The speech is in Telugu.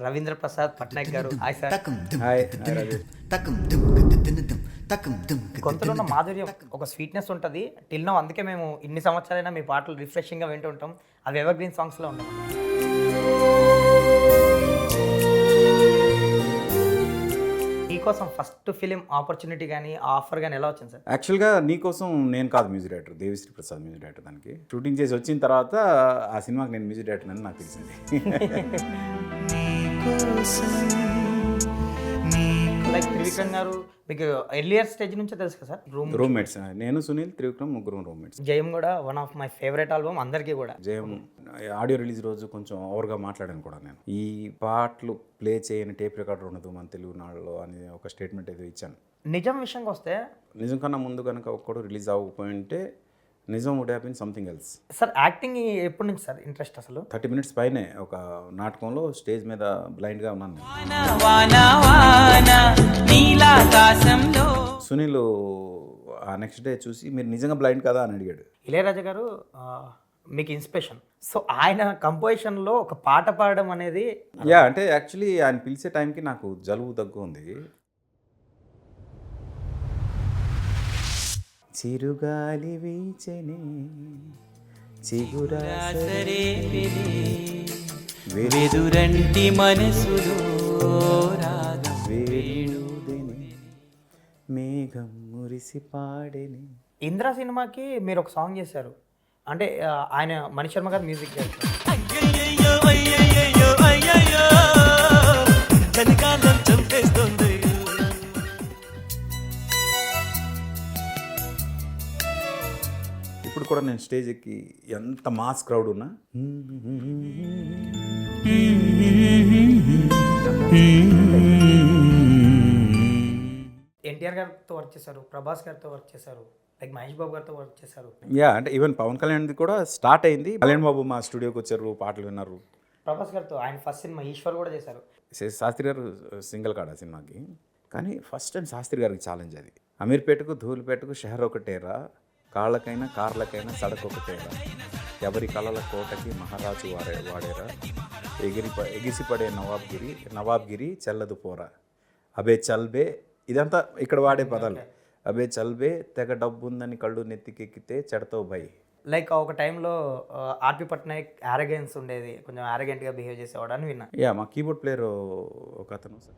రవీంద్ర ప్రసాద్ పట్నాయక్ గారు hi sir. Hi hi Rajesh. గొంతులో ఉన్న మాధుర్యం ఒక స్వీట్నెస్ ఉంటుంది టిల్ నౌ. అందుకే మేము ఇన్ని సంవత్సరాలైనా మీ పాటలు రిఫ్రెషింగ్గా వింటూ ఉంటాం. అవి ఎవర్ గ్రీన్ సాంగ్స్లో ఉంటాం. మీకోసం ఫస్ట్ ఫిలిం ఆపర్చునిటీ కానీ ఆఫర్ కానీ ఎలా వచ్చింది సార్? యాక్చువల్గా నీకోసం నేను కాదు music director, Devi Sri Prasad music director. దానికి షూటింగ్ చేసి వచ్చిన తర్వాత ఆ సినిమాకి నేను మ్యూజిక్ డైరెక్టర్ అని నాకు తెలిసింది. లైక్ త్రివిక్రమ్ గారు మీకు ఎర్లియర్ స్టేజ్ నుంచే తెలుసు కదా సార్? రూమ్మేట్స్ నేను, సునీల్, త్రివిక్రమ్ ముగ్గురు రూమ్మేట్స్. జయం కూడా one of my favourite album అందరికీ కూడా. జయం ఆడియో రిలీజ్ రోజు కొంచెం ఓవర్గా మాట్లాడాను కూడా నేను. ఈ పాటలు ప్లే చేయని టేప్ రికార్డర్ ఉండదు మన తెలుగు నాడులో అని ఒక స్టేట్మెంట్ ఏదో ఇచ్చాను. నిజం విషయంకి వస్తే నిజం కన్నా ముందు కనుక ఒక్కడు రిలీజ్ అవ్వకపోయింటే నిజం would have been something else. Sir acting ఎప్పటి నుంచి సార్ ఇంట్రెస్ట్ అసలు? 30 minutes పైనే ఒక నాటకంలో స్టేజ్ మీద బ్లైండ్గా ఉన్నాను. సునీల్ ఆ నెక్స్ట్ డే చూసి మీరు నిజంగా బ్లైండ్ కదా అని అడిగాడు. ఇళయరాజా గారు మీకు ఇన్స్పిరేషన్. సో ఆయన కంపోజిషన్లో ఒక పాట పాడడం అనేది అంటే యాక్చువల్లీ ఆయన పిలిచే టైంకి నాకు జలుబు దగ్గు ఉంది. చిరుగాలి వీచెనే వెదురంటి మనసులో మేఘం మురిసి పాడేని. ఇంద్ర సినిమాకి మీరు ఒక సాంగ్ చేశారు, అంటే ఆయన మణి శర్మ గారు మ్యూజిక్ చేస్తారు. ఇప్పుడు కూడా నేను స్టేజ్ ఎక్కి ఎంత మాస్ క్రౌడ్ ఉన్నా ఎన్టీఆర్ గారితో వర్క్ చేశారు, ప్రభాస్ గారితో వర్క్ చేశారు, లైక్ మహేష్ బాబు గారితో వర్క్ చేశారు. అంటే ఈవెన్ పవన్ కళ్యాణ్ది కూడా స్టార్ట్ అయింది. కళ్యాణ్ బాబు మా స్టూడియోకి వచ్చారు, పాటలు విన్నారు. ప్రభాస్ గారితో ఆయన ఫస్ట్ సినిమా ఈశ్వర్ కూడా చేశారు. శాస్త్రి గారు సింగిల్ కాడ సినిమాకి. కానీ ఫస్ట్ టైం శాస్త్రి గారికి ఛాలెంజ్ అది. అమీర్పేటకు ధూళిపేటకు షహర్ ఒకటేరా, కాళ్ళకైనా కార్లకైనా సడక్ ఒకటేరా, ఎవరి కళల కోటకి మహారాజు వాడేరా, ఎగిసిపడే నవాబ్గిరి చెల్లదు పోరా, అబే చల్బే. ఇదంతా ఇక్కడ వాడే పదాలు. అబే చల్బే, తెగ డబ్బు ఉందని కళ్ళు నెత్తికెక్కితే చెడతావు భయ్. లైక్ ఒక టైంలో ఆర్పి పట్నాయక్ యారగెన్స్ ఉండేది, కొంచెం యారగెంట్గా బిహేవ్ చేసేవాడు అని విన్నా. మా కీబోర్డ్ ప్లేయర్ ఒక అతను సార్